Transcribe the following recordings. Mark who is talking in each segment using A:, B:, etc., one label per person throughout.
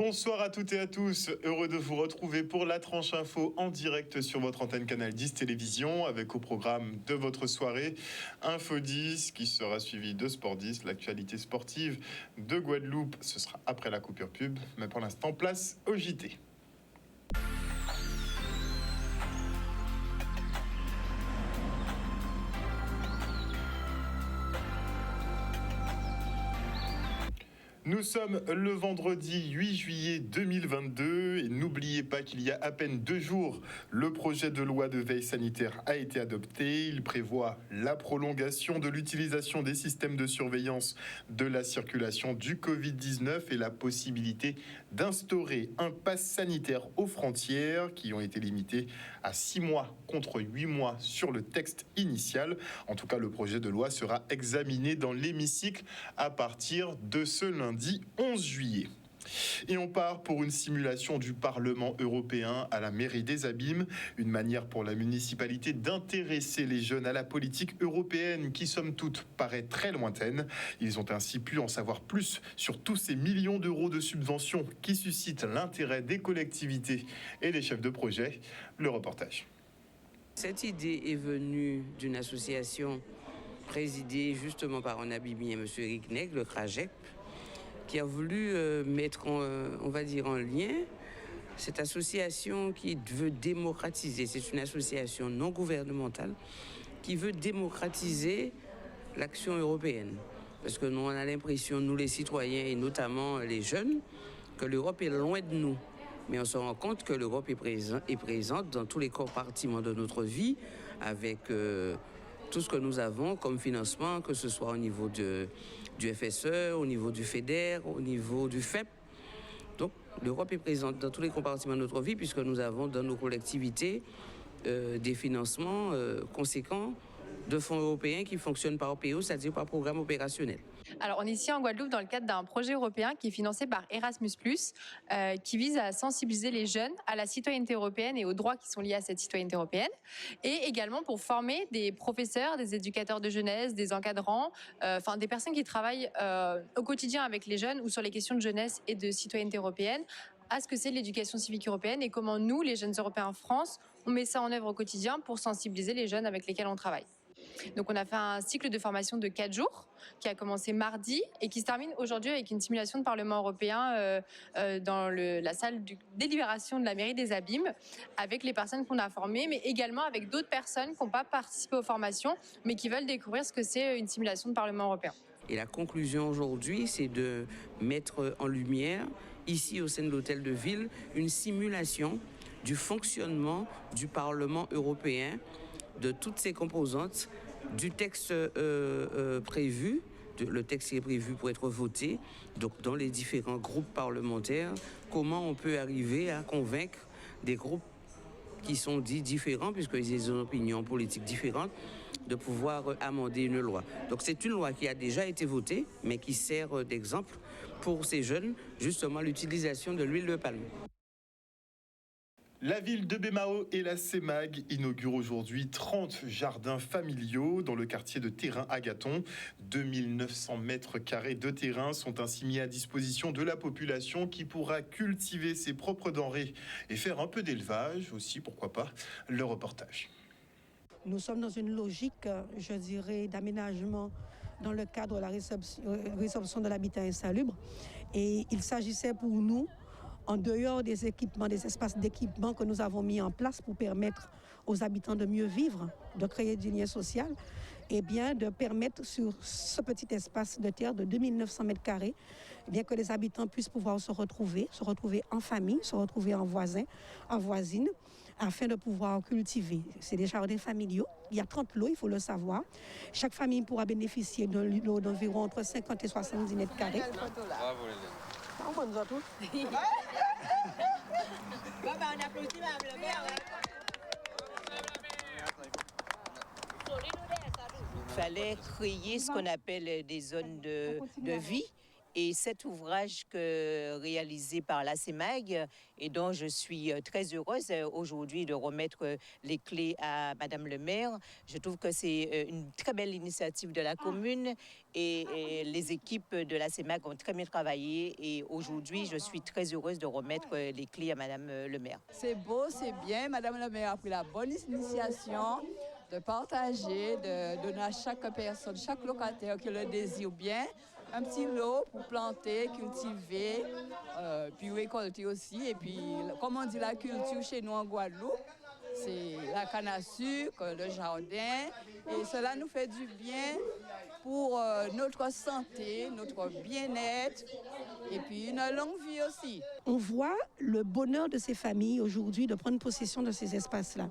A: Bonsoir à toutes et à tous, heureux de vous retrouver pour la tranche info en direct sur votre antenne Canal 10 Télévision avec au programme de votre soirée Info 10 qui sera suivi de Sport 10, l'actualité sportive de Guadeloupe. Ce sera après la coupure pub, mais pour l'instant place au JT. Nous sommes le vendredi 8 juillet 2022 et n'oubliez pas qu'il y a à peine 2 jours, le projet de loi de veille sanitaire a été adopté. Il prévoit la prolongation de l'utilisation des systèmes de surveillance de la circulation du Covid-19 et la possibilité d'instaurer un pass sanitaire aux frontières qui ont été limitées à 6 mois contre 8 mois sur le texte initial. En tout cas, le projet de loi sera examiné dans l'hémicycle à partir de ce lundi 11 juillet. Et on part pour une simulation du Parlement européen à la mairie des Abîmes, une manière pour la municipalité d'intéresser les jeunes à la politique européenne qui, somme toute, paraît très lointaine. Ils ont ainsi pu en savoir plus sur tous ces millions d'euros de subventions qui suscitent l'intérêt des collectivités et des chefs de projet. Le reportage.
B: Cette idée est venue d'une association présidée justement par un Abîmien, M. Eric Neg, le CRAGEP, qui a voulu mettre en lien cette association qui veut démocratiser. C'est une association non gouvernementale qui veut démocratiser l'action européenne. Parce que nous, on a l'impression, nous les citoyens et notamment les jeunes, que l'Europe est loin de nous. Mais on se rend compte que l'Europe est présente dans tous les compartiments de notre vie avec tout ce que nous avons comme financement, que ce soit au niveau du FSE, au niveau du FEDER, au niveau du FEP. Donc l'Europe est présente dans tous les compartiments de notre vie puisque nous avons dans nos collectivités des financements conséquents de fonds européens qui fonctionnent par PO, c'est-à-dire par programme opérationnel.
C: Alors, on est ici en Guadeloupe dans le cadre d'un projet européen qui est financé par Erasmus+, qui vise à sensibiliser les jeunes à la citoyenneté européenne et aux droits qui sont liés à cette citoyenneté européenne, et également pour former des professeurs, des éducateurs de jeunesse, des encadrants, des personnes qui travaillent au quotidien avec les jeunes ou sur les questions de jeunesse et de citoyenneté européenne, à ce que c'est l'éducation civique européenne et comment nous, les jeunes Européens en France, on met ça en œuvre au quotidien pour sensibiliser les jeunes avec lesquels on travaille. Donc on a fait un cycle de formation de 4 jours qui a commencé mardi et qui se termine aujourd'hui avec une simulation de Parlement européen dans la salle de délibération de la mairie des Abîmes avec les personnes qu'on a formées, mais également avec d'autres personnes qui n'ont pas participé aux formations mais qui veulent découvrir ce que c'est une simulation de Parlement européen.
B: Et la conclusion aujourd'hui, c'est de mettre en lumière, ici au sein de l'hôtel de ville, une simulation du fonctionnement du Parlement européen, de toutes ses composantes, du texte prévu, le texte qui est prévu pour être voté, donc dans les différents groupes parlementaires, comment on peut arriver à convaincre des groupes qui sont dits différents, puisqu'ils ont des opinions politiques différentes, de pouvoir amender une loi. Donc c'est une loi qui a déjà été votée, mais qui sert d'exemple pour ces jeunes, justement l'utilisation de l'huile de palme.
A: La ville de Bémao et la CEMAG inaugurent aujourd'hui 30 jardins familiaux dans le quartier de Terrain-Agathon. 2900 mètres carrés de terrain sont ainsi mis à disposition de la population qui pourra cultiver ses propres denrées et faire un peu d'élevage aussi, pourquoi pas. Le reportage.
D: Nous sommes dans une logique, je dirais, d'aménagement dans le cadre de la résorption de l'habitat insalubre. Et il s'agissait pour nous, en dehors des équipements, des espaces d'équipement que nous avons mis en place pour permettre aux habitants de mieux vivre, de créer du lien social, et bien de permettre sur ce petit espace de terre de 2900 mètres carrés, bien que les habitants puissent pouvoir se retrouver en famille, se retrouver en voisins, en voisines, afin de pouvoir cultiver. C'est des jardins familiaux. Il y a 30 lots, il faut le savoir. Chaque famille pourra bénéficier d'un lot d'environ entre 50 et 70 mètres carrés.
E: Il fallait créer ce qu'on appelle des zones de vie Et cet ouvrage réalisé par la CEMAG et dont je suis très heureuse aujourd'hui de remettre les clés à Madame le maire, je trouve que c'est une très belle initiative de la commune et les équipes de la CEMAG ont très bien travaillé et aujourd'hui je suis très heureuse de remettre les clés à Madame le maire.
F: C'est beau, c'est bien. Madame le maire a pris la bonne initiation de partager, de donner à chaque personne, chaque locataire qui le désire bien, un petit lot pour planter, cultiver, puis récolter aussi. Et puis, comme on dit, la culture chez nous en Guadeloupe, c'est la canne à sucre, le jardin. Et cela nous fait du bien pour notre santé, notre bien-être et puis une longue vie aussi.
D: On voit le bonheur de ces familles aujourd'hui de prendre possession de ces espaces-là.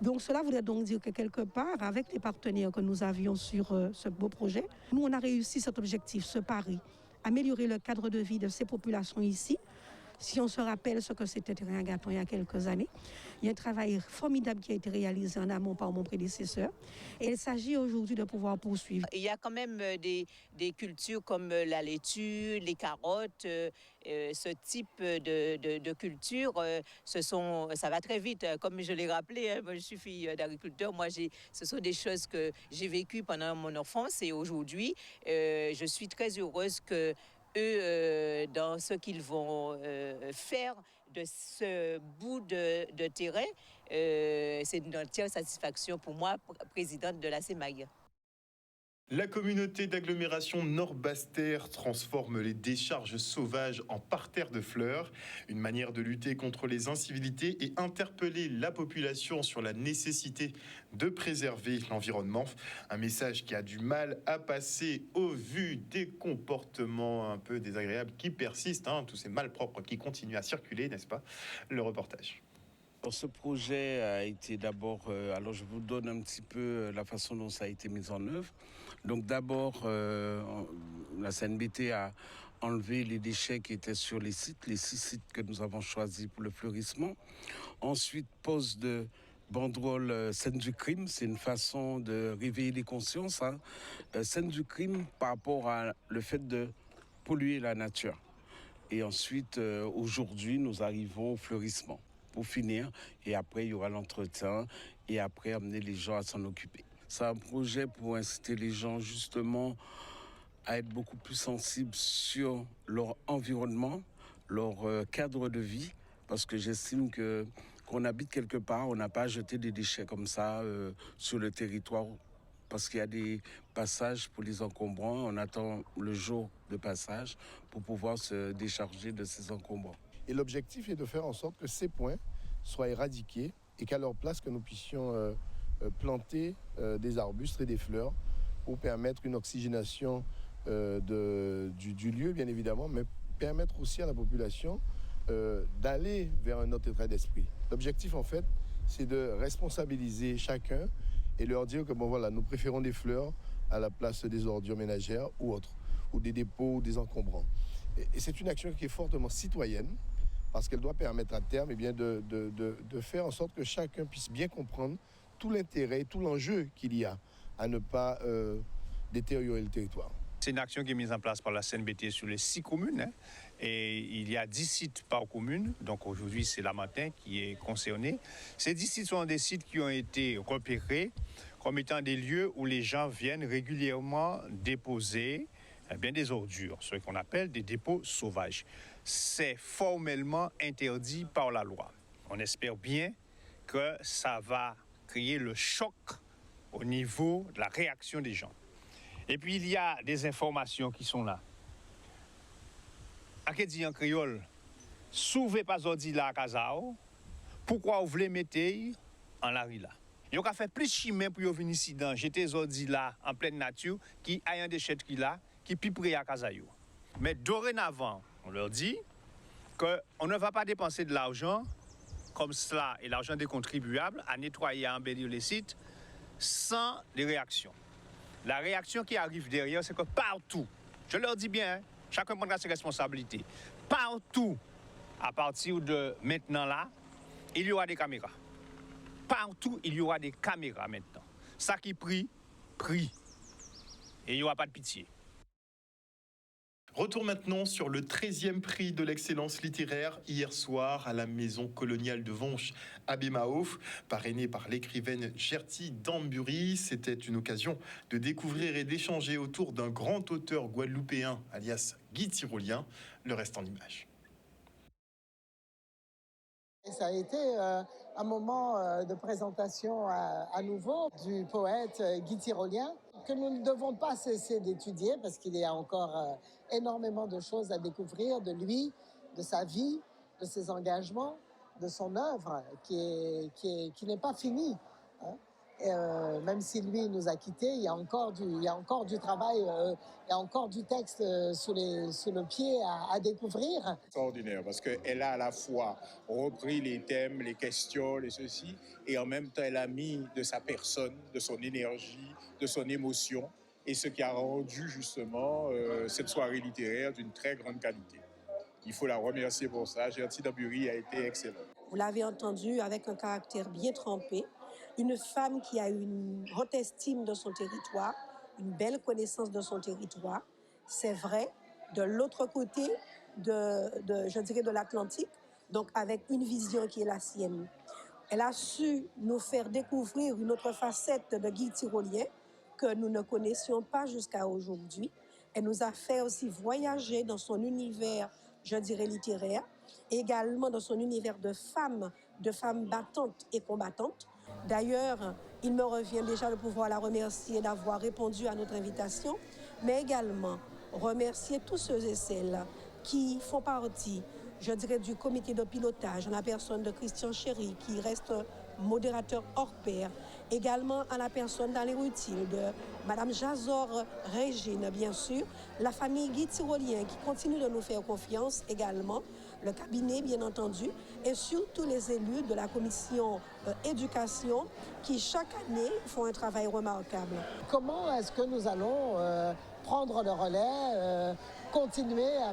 D: Donc cela voudrait donc dire que quelque part, avec les partenaires que nous avions sur ce beau projet, nous on a réussi cet objectif, ce pari, améliorer le cadre de vie de ces populations ici. Si on se rappelle ce que c'était Terrain-Gâton il y a quelques années, il y a un travail formidable qui a été réalisé en amont par mon prédécesseur. Et il s'agit aujourd'hui de pouvoir poursuivre.
E: Il y a quand même des cultures comme la laitue, les carottes, ce type de culture, ça va très vite. Comme je l'ai rappelé, hein, moi, je suis fille d'agriculteur. Moi, ce sont des choses que j'ai vécues pendant mon enfance et aujourd'hui, je suis très heureuse que eux, dans ce qu'ils vont faire de ce bout de terrain, c'est une entière satisfaction pour moi, présidente de la CEMAG.
A: La communauté d'agglomération Nord-Basse-Terre transforme les décharges sauvages en parterres de fleurs, une manière de lutter contre les incivilités et interpeller la population sur la nécessité de préserver l'environnement. Un message qui a du mal à passer au vu des comportements un peu désagréables qui persistent, tous ces malpropres qui continuent à circuler, n'est-ce pas? Le reportage.
G: Ce projet a été d'abord, alors je vous donne un petit peu la façon dont ça a été mis en œuvre. Donc d'abord, la CNBT a enlevé les déchets qui étaient sur les 6 sites que nous avons choisis pour le fleurissement. Ensuite, pose de banderole scène du crime, c'est une façon de réveiller les consciences. Scène du crime par rapport à le fait de polluer la nature. Et ensuite, aujourd'hui, nous arrivons au fleurissement pour finir. Et après, il y aura l'entretien et après, amener les gens à s'en occuper. C'est un projet pour inciter les gens justement à être beaucoup plus sensibles sur leur environnement, leur cadre de vie, parce que j'estime qu'on habite quelque part, on n'a pas à jeter des déchets comme ça sur le territoire, parce qu'il y a des passages pour les encombrants. On attend le jour de passage pour pouvoir se décharger de ces encombrants.
H: Et l'objectif est de faire en sorte que ces points soient éradiqués et qu'à leur place, que nous puissions planter des arbustes et des fleurs pour permettre une oxygénation du lieu, bien évidemment, mais permettre aussi à la population d'aller vers un autre état d'esprit. L'objectif, en fait, c'est de responsabiliser chacun et leur dire que, bon voilà, nous préférons des fleurs à la place des ordures ménagères ou autres, ou des dépôts ou des encombrants. Et c'est une action qui est fortement citoyenne, parce qu'elle doit permettre à terme de faire en sorte que chacun puisse bien comprendre tout l'intérêt, tout l'enjeu qu'il y a à ne pas détériorer le territoire.
I: C'est une action qui est mise en place par la CNBT sur les 6 communes. Et il y a 10 sites par commune. Donc aujourd'hui, c'est Lamantin qui est concerné. Ces 10 sites sont des sites qui ont été repérés comme étant des lieux où les gens viennent régulièrement déposer des ordures, ce qu'on appelle des dépôts sauvages. C'est formellement interdit par la loi. On espère bien que ça va créer le choc au niveau de la réaction des gens. Et puis, il y a des informations qui sont là. À qui dit en créole, souvez pas ordi là à Kazao, pourquoi vous voulez mettre en la rue là? Ils ont fait plus chemin pour venir ici dans jeter ordi là en pleine nature qui a un déchetterie là qui plus près à Kazayo. Mais dorénavant, on leur dit qu'on ne va pas dépenser de l'argent comme cela et l'argent des contribuables à nettoyer, à embellir les sites sans les réactions. La réaction qui arrive derrière, c'est que partout, je leur dis bien, chacun prendra ses responsabilités, partout, à partir de maintenant là, il y aura des caméras. Partout, il y aura des caméras maintenant. Ça qui prie, prie. Et il n'y aura pas de pitié.
A: Retour maintenant sur le 13e prix de l'excellence littéraire hier soir à la Maison coloniale de Vonche à Bémaouf, parrainé par l'écrivaine Gerty Dambury. C'était une occasion de découvrir et d'échanger autour d'un grand auteur guadeloupéen, alias Guy Tyrolien. Le reste en images.
J: Ça a été un moment de présentation à nouveau du poète Guy Tyrolien, que nous ne devons pas cesser d'étudier parce qu'il y a encore énormément de choses à découvrir de lui, de sa vie, de ses engagements, de son œuvre qui n'est pas finie. Hein. Même si lui nous a quittés, il y a encore du travail, il y a encore du texte sous le pied à découvrir.
K: Extraordinaire, parce qu'elle a à la fois repris les thèmes, les questions, les ceci, et en même temps elle a mis de sa personne, de son énergie, de son émotion, et ce qui a rendu justement cette soirée littéraire d'une très grande qualité. Il faut la remercier pour ça. Gerty Dambury a été excellente.
D: Vous l'avez entendu, avec un caractère bien trempé, une femme qui a une haute estime de son territoire, une belle connaissance de son territoire. C'est vrai, de l'autre côté je dirais de l'Atlantique, donc avec une vision qui est la sienne. Elle a su nous faire découvrir une autre facette de Guy Tyrolien que nous ne connaissions pas jusqu'à aujourd'hui. Elle nous a fait aussi voyager dans son univers, je dirais littéraire, également dans son univers de femmes battantes et combattantes. D'ailleurs, il me revient déjà de pouvoir la remercier d'avoir répondu à notre invitation, mais également remercier tous ceux et celles qui font partie, je dirais, du comité de pilotage, en la personne de Christian Chéry, qui reste modérateur hors pair, également à la personne d'Alain Rutil, de Madame Jazor Régine, bien sûr, la famille Guy Tyrolien qui continue de nous faire confiance également, le cabinet bien entendu, et surtout les élus de la commission éducation qui chaque année font un travail remarquable.
J: Comment est-ce que nous allons prendre le relais, continuer à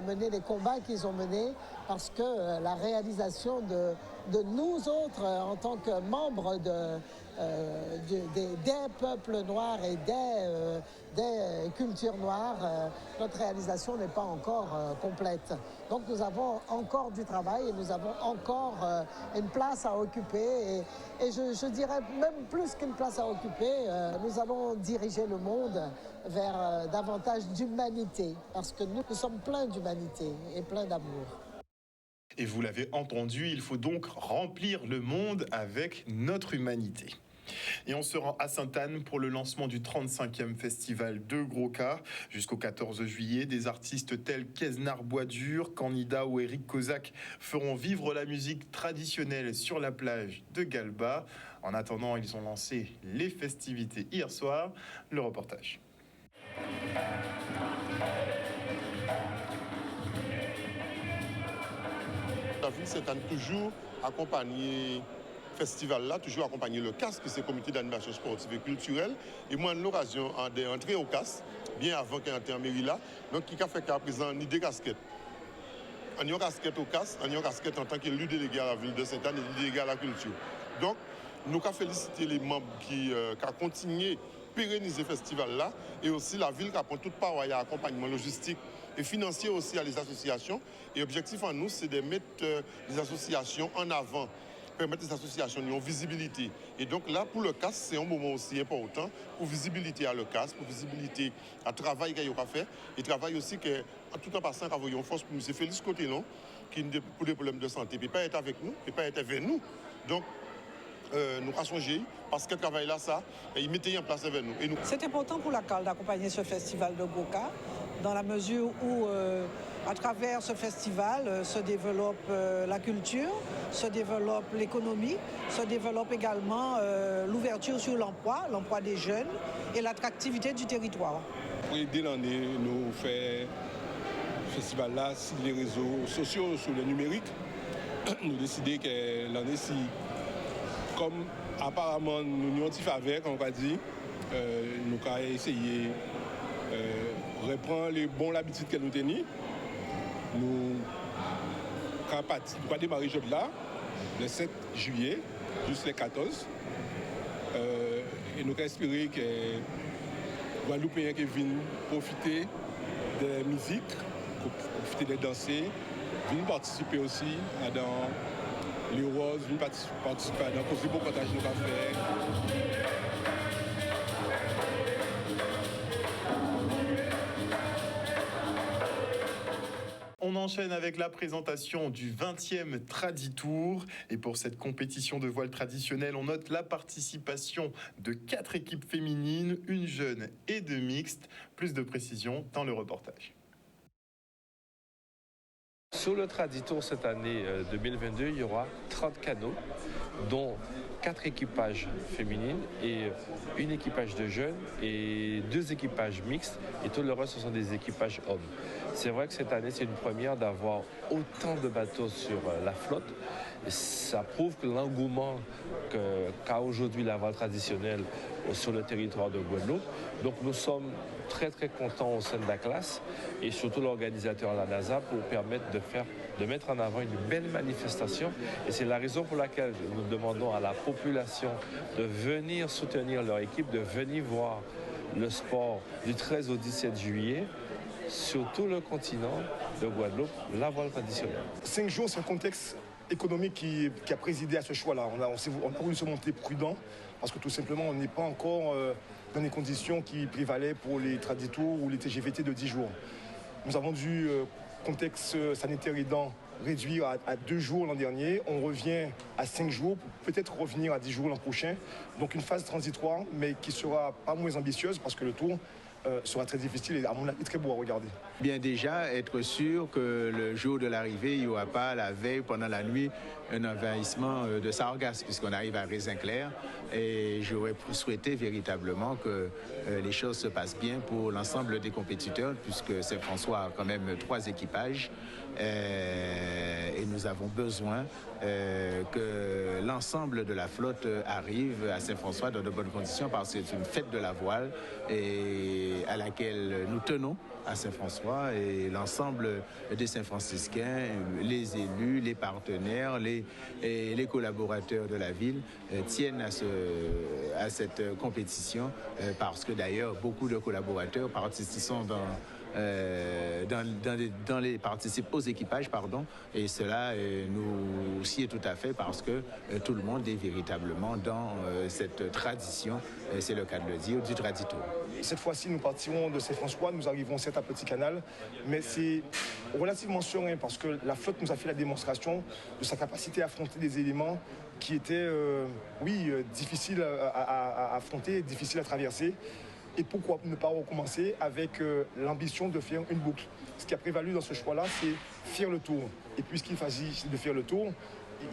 J: mener les combats qu'ils ont menés, parce que la réalisation de nous autres en tant que membres des peuples noirs et des cultures noires, notre réalisation n'est pas encore complète. Donc nous avons encore du travail et nous avons encore une place à occuper. Et je dirais même plus qu'une place à occuper, nous allons diriger le monde vers davantage d'humanité, parce que nous sommes pleins d'humanité et pleins d'amour.
A: Et vous l'avez entendu, il faut donc remplir le monde avec notre humanité. Et on se rend à Sainte-Anne pour le lancement du 35e festival de Gros Cas. Jusqu'au 14 juillet, des artistes tels qu'Esnar Boisdur, Candida ou Eric Kozak feront vivre la musique traditionnelle sur la plage de Galba. En attendant, ils ont lancé les festivités hier soir. Le reportage.
L: La ville Sainte-Anne toujours accompagné festival là, toujours accompagné le CAS, qui c'est le comité d'animation sportive et culturelle. Et moi, l'occasion d'entrer au CAS, bien avant qu'il y ait en mairie là, donc qui a fait qu'à présent ni des casquettes. On y a une casquette au CAS, on y a une casquette en tant qu'élu délégué à la ville de Sainte-Anne et délégué à la culture. Donc, nous avons félicité les membres qui ont continué à pérenniser le festival là, et aussi la ville qui a pris toute part à l'accompagnement logistique et financier aussi à les associations. Et l'objectif en nous, c'est de mettre les associations en avant, permettre les associations une visibilité. Et donc là, pour le CAS, c'est un moment aussi important pour visibilité à le CAS, pour visibilité à travail qu'il y a fait, et travail aussi que, tout en passant, qu'à une force pour M. Félix Cotelon, qui pour des problèmes de santé, ne peut pas être avec nous, ne peut pas être avec nous. Donc, nous avons changé parce que le travail là, ça, il mettait en place avec nous.
M: C'est important pour la CAL d'accompagner ce festival de Gros Cas, dans la mesure où, à travers ce festival, se développe la culture, se développe l'économie, se développe également l'ouverture sur l'emploi des jeunes et l'attractivité du territoire.
N: Dès l'année, nous faisons ce festival-là sur les réseaux sociaux, sur le numérique. Nous décidons que l'année-ci, comme apparemment nous n'y avons avec, on va dire, nous avons essayé de reprendre les bonnes habitudes que nous tenions. Nous avons démarré ce job-là le 7 juillet jusqu'au 14. Et nous avons espéré que les Guadeloupéens qui viennent profiter des musiques, profiter de danser, venir participer aussi dans les roses, venir participer dans le possible partage de café.
A: On enchaîne avec la présentation du 20e Traditour. Et pour cette compétition de voile traditionnelle, on note la participation de 4 équipes féminines, une jeune et 2 mixtes. Plus de précision dans le reportage.
O: Sur le Traditour cette année 2022, il y aura 30 canots, dont 4 équipages féminines et un équipage de jeunes et 2 équipages mixtes, et tout le reste ce sont des équipages hommes. C'est vrai que cette année c'est une première d'avoir autant de bateaux sur la flotte. Et ça prouve que l'engouement qu'a aujourd'hui la voile traditionnelle sur le territoire de Guadeloupe. Donc nous sommes très très contents au sein de la classe et surtout l'organisateur la NASA pour permettre de mettre en avant une belle manifestation. Et c'est la raison pour laquelle nous demandons à la population de venir soutenir leur équipe, de venir voir le sport du 13 au 17 juillet sur tout le continent de Guadeloupe, la voile traditionnelle.
P: 5 jours, c'est un contexte économique qui a présidé à ce choix-là. On a voulu se montrer prudent parce que tout simplement, on n'est pas encore dans les conditions qui prévalaient pour les Traditours ou les TGVT de 10 jours. Nous avons dû, contexte sanitaire aidant, réduire à 2 jours l'an dernier. On revient à 5 jours, peut-être revenir à 10 jours l'an prochain. Donc une phase transitoire, mais qui sera pas moins ambitieuse parce que le tour sera très difficile et à mon avis très beau à regarder.
Q: Bien déjà, être sûr que le jour de l'arrivée, il n'y aura pas la veille, pendant la nuit, un envahissement de sargasses, puisqu'on arrive à Raisin-Clair. Et j'aurais souhaité véritablement que les choses se passent bien pour l'ensemble des compétiteurs, puisque Saint-François a quand même 3 équipages. Et nous avons besoin que l'ensemble de la flotte arrive à Saint-François dans de bonnes conditions, parce que c'est une fête de la voile et à laquelle nous tenons à Saint-François, et l'ensemble des Saint-Franciscains, les élus, les partenaires, les collaborateurs de la ville tiennent à cette compétition, parce que d'ailleurs beaucoup de collaborateurs participent aux équipages, et cela nous sied tout à fait parce que tout le monde est véritablement dans cette tradition, c'est le cas de le dire, du Traditour.
P: Cette fois-ci, nous partirons de Saint-François, nous arriverons certes à Petit Canal, mais c'est relativement serein parce que la flotte nous a fait la démonstration de sa capacité à affronter des éléments qui étaient, difficiles à affronter, difficiles à traverser. Et pourquoi ne pas recommencer avec l'ambition de faire une boucle. Ce qui a prévalu dans ce choix-là, c'est faire le tour. Et puisqu'il s'agit de faire le tour,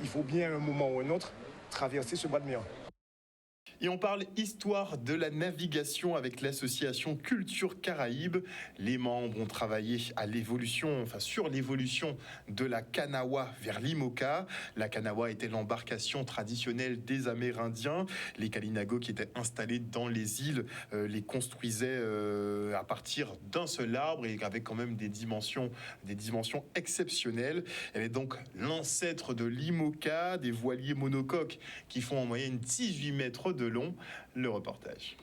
P: il faut bien à un moment ou un autre traverser ce bras de mer.
A: Et on parle histoire de la navigation avec l'association Culture Caraïbes. Les membres ont travaillé sur l'évolution de la Kanawha vers l'Imoca. La Kanawha était l'embarcation traditionnelle des Amérindiens. Les Kalinago qui étaient installés dans les îles les construisaient à partir d'un seul arbre et avec quand même des dimensions exceptionnelles. Elle est donc l'ancêtre de l'Imoca, des voiliers monocoques qui font en moyenne 18 mètres de long. Le reportage.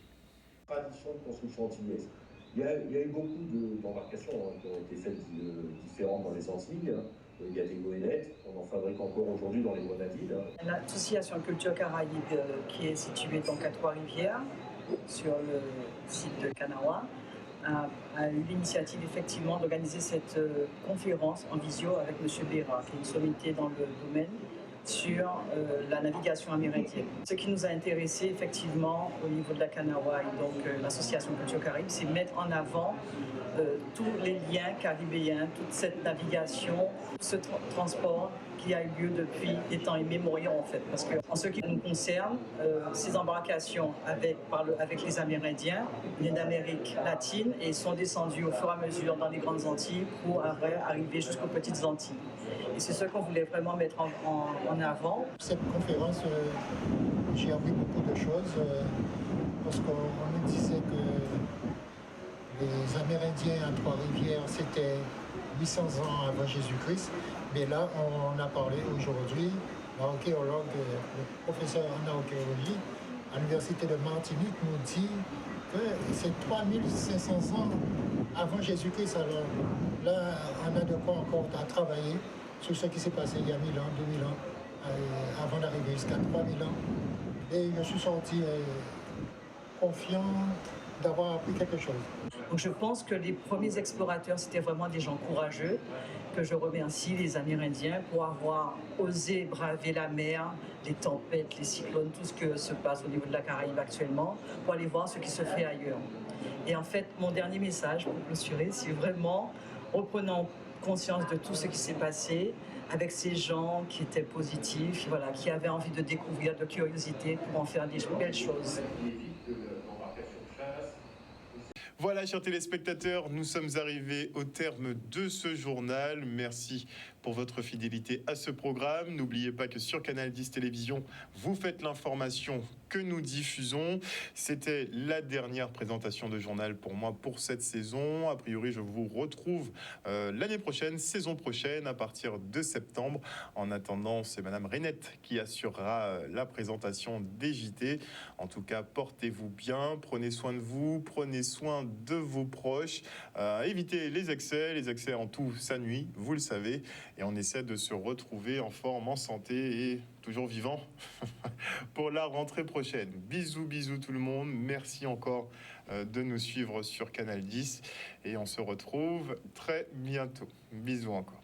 R: Tradition de construction antillaise. Il y a eu beaucoup d'embarcations qui ont été faites différentes dans les Antilles. Il y a des goélettes, on en fabrique encore aujourd'hui dans les Grenadines.
S: L'association Culture Caraïbes, qui est située donc à Trois-Rivières, sur le site de Kanawha, a eu l'initiative effectivement d'organiser cette conférence en visio avec M. Béra, qui est une sommité dans le domaine sur la navigation amérindienne. Ce qui nous a intéressé effectivement au niveau de la Kanawha et donc l'association Culture Caraïbes, c'est mettre en avant tous les liens caribéens, toute cette navigation, ce transport qui a eu lieu depuis des temps immémoriaux en fait. Parce qu'en ce qui nous concerne, ces embarcations avec les Amérindiens venaient d'Amérique latine et sont descendues au fur et à mesure dans les grandes Antilles pour arriver jusqu'aux petites Antilles. Et c'est ce qu'on voulait vraiment mettre en avant.
T: Cette conférence, j'ai appris beaucoup de choses parce qu'on nous disait que les Amérindiens à Trois-Rivières, c'était 800 ans avant Jésus-Christ. Mais là, on a parlé aujourd'hui, l'archéologue, le professeur en archéologie à l'Université de Martinique nous dit que c'est 3500 ans avant Jésus-Christ. Alors là, on a de quoi encore à travailler sur ce qui s'est passé il y a 1000 ans, 2000 ans, avant d'arriver jusqu'à 3000 ans. Et je suis sorti confiant d'avoir appris quelque chose.
S: Donc je pense que les premiers explorateurs, c'était vraiment des gens courageux, que je remercie, les Amérindiens, pour avoir osé braver la mer, les tempêtes, les cyclones, tout ce que se passe au niveau de la Caraïbe actuellement, pour aller voir ce qui se fait ailleurs. Et en fait, mon dernier message, pour clôturer, c'est vraiment reprenant conscience de tout ce qui s'est passé, avec ces gens qui étaient positifs, voilà, qui avaient envie de découvrir, de curiosité, pour en faire des belles choses.
A: Voilà, chers téléspectateurs, nous sommes arrivés au terme de ce journal. Merci pour votre fidélité à ce programme. N'oubliez pas que sur Canal 10 Télévision, vous faites l'information que nous diffusons. C'était la dernière présentation de journal pour moi pour cette saison. A priori, je vous retrouve l'année prochaine, saison prochaine, à partir de septembre. En attendant, c'est Madame Renette qui assurera la présentation des JT. En tout cas, portez-vous bien, prenez soin de vous, prenez soin de vos proches. Évitez les excès en tout, ça nuit, vous le savez. Et on essaie de se retrouver en forme, en santé et toujours vivant pour la rentrée prochaine. Bisous, bisous tout le monde. Merci encore de nous suivre sur Canal 10 et on se retrouve très bientôt. Bisous encore.